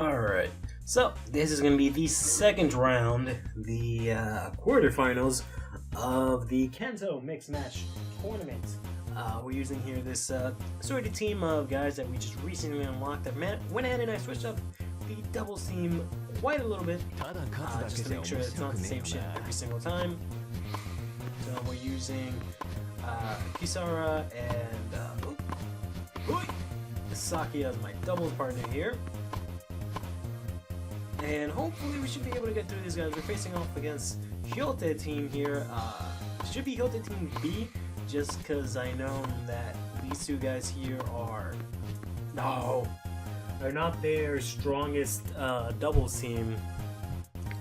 Alright, so this is going to be the second round, the quarterfinals of the Kantou Mixed Match Tournament. We're using here this sort of team of guys that we just recently unlocked that went ahead and I switched up the doubles team quite a little bit, just to make sure it's not the same shit every single time. So we're using Kisara and Saki as my doubles partner here. And hopefully we should be able to get through these guys. We're facing off against Hyote team here. Should be Hyote team B, just because I know that these two guys here are... No! They're not their strongest doubles team.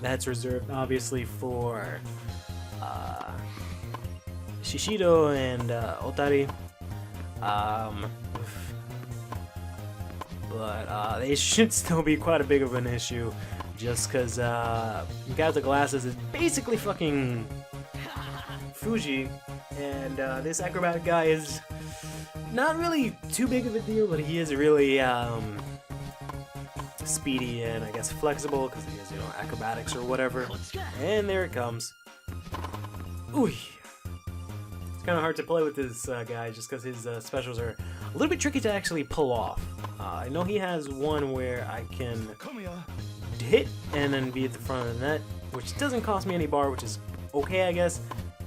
That's reserved obviously for Shishido and Otari. But they should still be quite a big of an issue, just because guys with glasses is basically fucking Fuji, and this acrobatic guy is not really too big of a deal, but he is really speedy and I guess flexible because he has, you know, acrobatics or whatever. And there it comes. Ooh. It's kind of hard to play with this guy just because his specials are a little bit tricky to actually pull off. I know he has one where I can hit and then be at the front of the net, which doesn't cost me any bar, which is okay, I guess.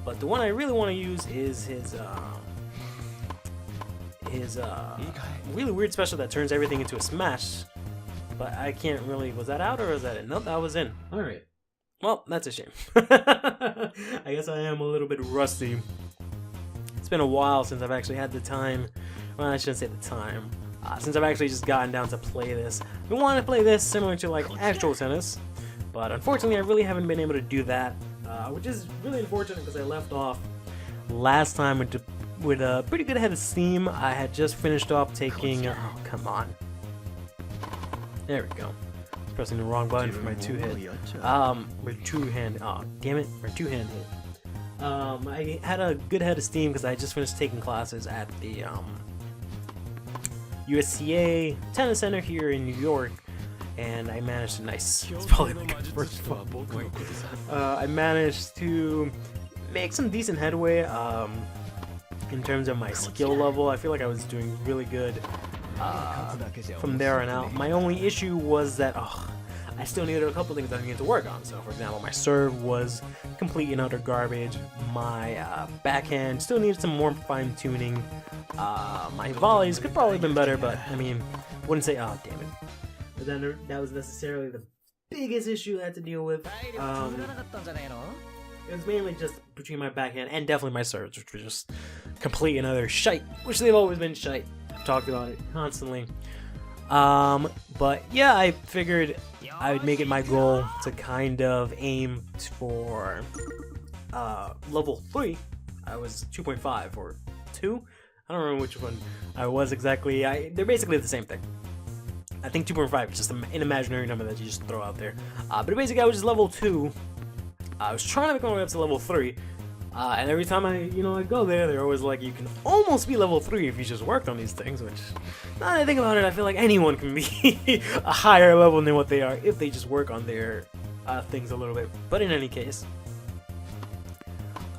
But the one I really want to use is his really weird special that turns everything into a smash. But I can't really... Was that out or was that in? Nope, that was in. Alright. Well, that's a shame. I guess I am a little bit rusty. It's been a while since I've actually had the time. Well, I shouldn't say the time. Since I've actually just gotten down to play this. We want to play this similar to like actual tennis, but unfortunately I really haven't been able to do that, which is really unfortunate because I left off last time with a pretty good head of steam. I had just finished off taking... Oh, come on. There we go. Pressing the wrong button for my two-hit. We're two-hand... Oh, damn it. We're two-hand hit. I had a good head of steam because I just finished taking classes at the USCA Tennis Center here in New York, and I managed to... Nice. It's probably like a first fumble. I managed to make some decent headway in terms of my skill level. I feel like I was doing really good from there on out. My only issue was that I still needed a couple things that I needed to work on. So, for example, my serve was complete and utter garbage. My backhand still needed some more fine-tuning. My volleys could probably have been better, but, I mean, wouldn't say, oh, damn it. But then that was necessarily the biggest issue I had to deal with. It was mainly just between my backhand and definitely my serves, which were just complete and utter shite, which they've always been shite. I've talked about it constantly. But yeah, I figured I would make it my goal to kind of aim for level 3. I was 2.5 or 2. I don't remember which one I was exactly. They're basically the same thing. I think 2.5 is just an imaginary number that you just throw out there. But basically, I was just level 2. I was trying to make my way up to level 3. And every time I go there, they're always like, you can almost be level 3 if you just worked on these things, which, now that I think about it, I feel like anyone can be a higher level than what they are if they just work on their things a little bit. But in any case,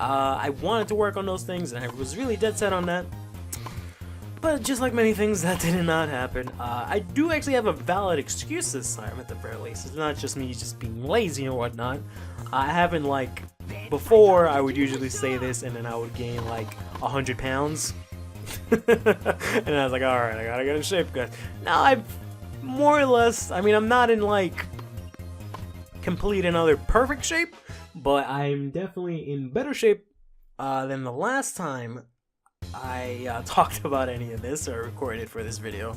I wanted to work on those things, and I was really dead set on that. But just like many things, that did not happen. I do actually have a valid excuse this time, at the very least. It's not just me just being lazy or whatnot. I haven't, like... Before, I would usually say this, and then I would gain, like, 100 pounds. And I was like, alright, I gotta get in shape, guys. Now, I'm more or less... I mean, I'm not in, like, complete and utter perfect shape, but I'm definitely in better shape than the last time I talked about any of this, or recorded for this video.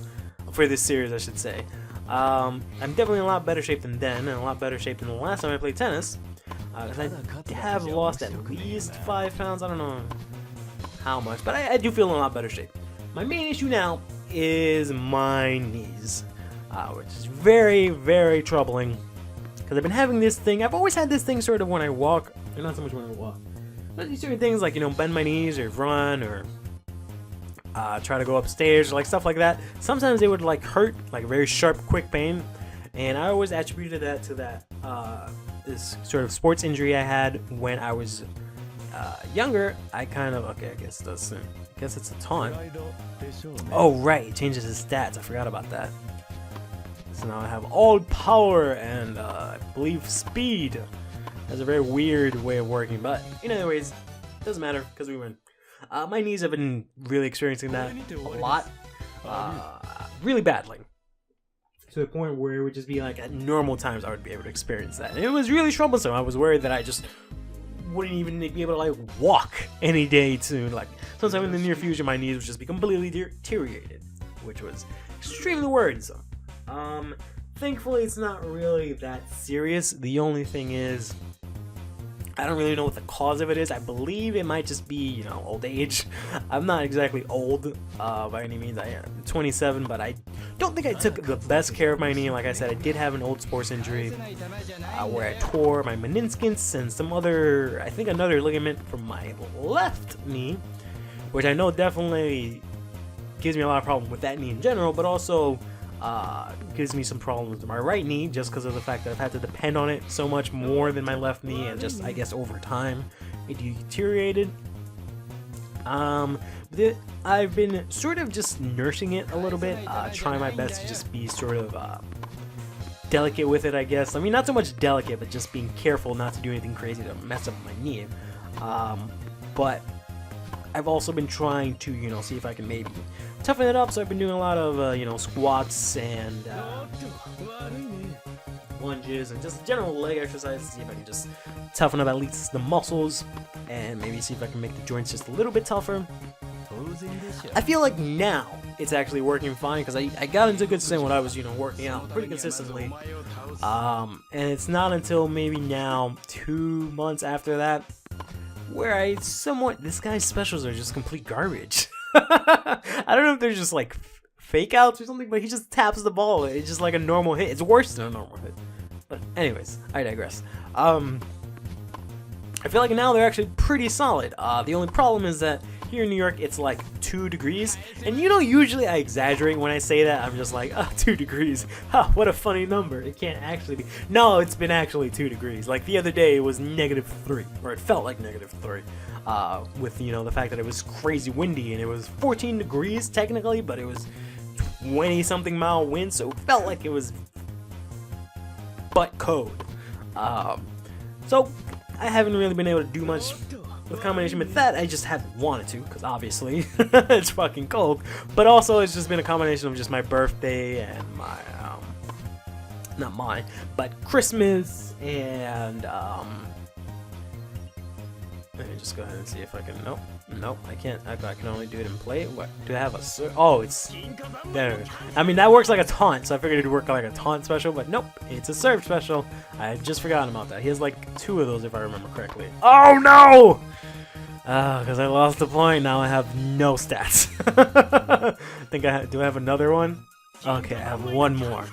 For this series, I should say. I'm definitely in a lot better shape than then, and a lot better shape than the last time I played tennis. Because I have lost at least 5 pounds. I don't know how much, but I do feel in a lot better shape. My main issue now is my knees, which is very, very troubling. Because I've been having this thing. I've always had this thing sort of when I walk, not so much when I walk. But these certain things like, bend my knees or run or try to go upstairs, like stuff like that. Sometimes they would like hurt, like very sharp, quick pain, and I always attributed that to that this sort of sports injury I had when I was younger. I kind of I guess it's a taunt. Oh right, it changes his stats. I forgot about that. So now I have all power and I believe speed. That's a very weird way of working, but in other ways, doesn't matter because we win. My knees have been really experiencing that a lot, really badly, to the point where it would just be like at normal times I would be able to experience that. And it was really troublesome. I was worried that I just wouldn't even be able to like walk any day soon. Like sometime in the near future, my knees would just be completely deteriorated, which was extremely worrisome. Thankfully, it's not really that serious. The only thing is, I don't really know what the cause of it is. I believe it might just be, old age. I'm not exactly old by any means. I am 27, but I don't think I took the best care of my knee. Like I said, I did have an old sports injury where I tore my meniscus and another ligament from my left knee, which I know definitely gives me a lot of problems with that knee in general, but also gives me some problems with my right knee just because of the fact that I've had to depend on it so much more than my left knee, and just I guess over time it deteriorated. I've been sort of just nursing it a little bit, trying my best to just be sort of delicate with it, I guess. I mean, not so much delicate, but just being careful not to do anything crazy to mess up my knee. But I've also been trying to, see if I can maybe toughen it up. So I've been doing a lot of, squats and lunges and just general leg exercises. See if I can just toughen up at least the muscles and maybe see if I can make the joints just a little bit tougher. I feel like now it's actually working fine because I got into a good swing when I was, working out pretty consistently. And it's not until maybe now 2 months after that where this guy's specials are just complete garbage. I don't know if they're just like fake outs or something, but he just taps the ball. It's just like a normal hit. It's worse than a normal hit. But anyways, I digress. I feel like now they're actually pretty solid. The only problem is that here in New York, it's like 2 degrees. And usually I exaggerate when I say that. I'm just like, 2 degrees. What a funny number. It can't actually be. No, it's been actually 2 degrees. Like the other day, it was -3, or it felt like -3. With, the fact that it was crazy windy, and it was 14 degrees technically, but it was 20-something mile wind, so it felt like it was butt cold. So I haven't really been able to do much with combination with that. I just haven't wanted to, because obviously it's fucking cold, but also it's just been a combination of just my birthday and my not mine, but Christmas, and let me just go ahead and see if I can. Nope, I can't. I can only do it in play. What do I have a? Oh, it's there. I mean, that works like a taunt, so I figured it'd work like a taunt special, but nope, it's a serve special. I had just forgotten about that. He has like 2 of those if I remember correctly. Oh no! Because I lost the point. Now I have no stats. I think do I have another one? Okay, I have 1 more.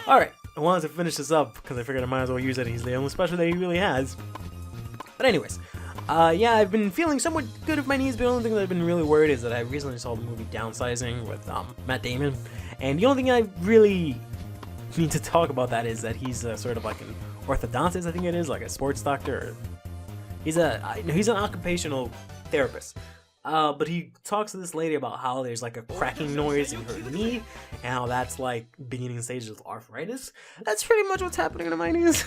All right, I wanted to finish this up because I figured I might as well use it. He's the only special that he really has. But anyways. Yeah, I've been feeling somewhat good with my knees, but the only thing that I've been really worried is that I recently saw the movie Downsizing with Matt Damon, and the only thing I really need to talk about that is that he's sort of like an orthodontist, I think it is, like a sports doctor. He's an occupational therapist, but he talks to this lady about how there's like a cracking noise in her knee, and how that's like beginning stages of arthritis. That's pretty much what's happening to my knees.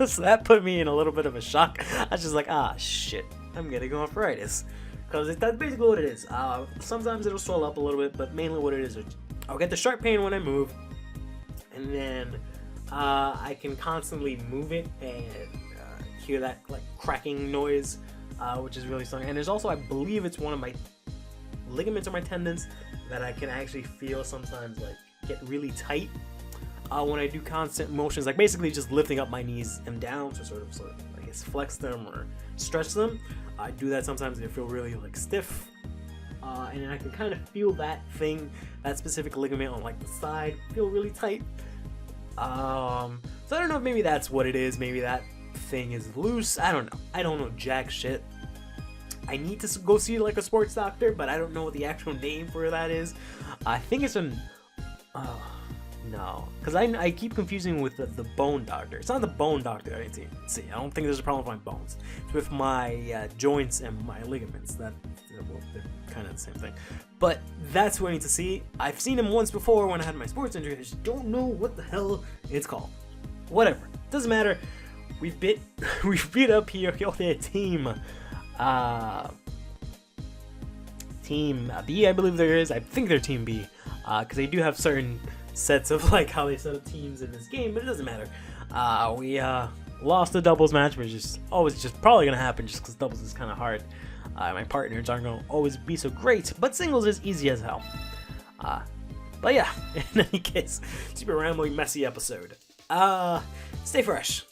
So that put me in a little bit of a shock. I was just like, shit, I'm getting arthritis. Because that's basically what it is. Sometimes it'll swell up a little bit, but mainly what it is, I'll get the sharp pain when I move, and then I can constantly move it and hear that like cracking noise, which is really something. And there's also, I believe it's one of my ligaments or my tendons that I can actually feel sometimes like get really tight when I do constant motions, like basically just lifting up my knees and down to sort of I guess flex them or stretch them. I do that sometimes and I feel really like stiff, and then I can kind of feel that specific ligament on like the side feel really tight. So I don't know if maybe that's what it is. Maybe that thing is loose. I don't know jack shit. I need to go see like a sports doctor, but I don't know what the actual name for that is. I think it's an no, because I keep confusing with the bone doctor. It's not the bone doctor that I need to see. I don't think there's a problem with my bones. It's with my joints and my ligaments. Well, they're kind of the same thing. But that's who I need to see. I've seen him once before when I had my sports injury. I just don't know what the hell it's called. Whatever, doesn't matter. We've beat up here team. Team B, I believe there is. I think they're Team B, because they do have certain sets of like how they set up teams in this game, but it doesn't matter. We lost the doubles match, which is always just probably gonna happen just because doubles is kind of hard. My partners aren't gonna always be so great, but singles is easy as hell. But yeah, in any case, super rambling, messy episode. Stay fresh.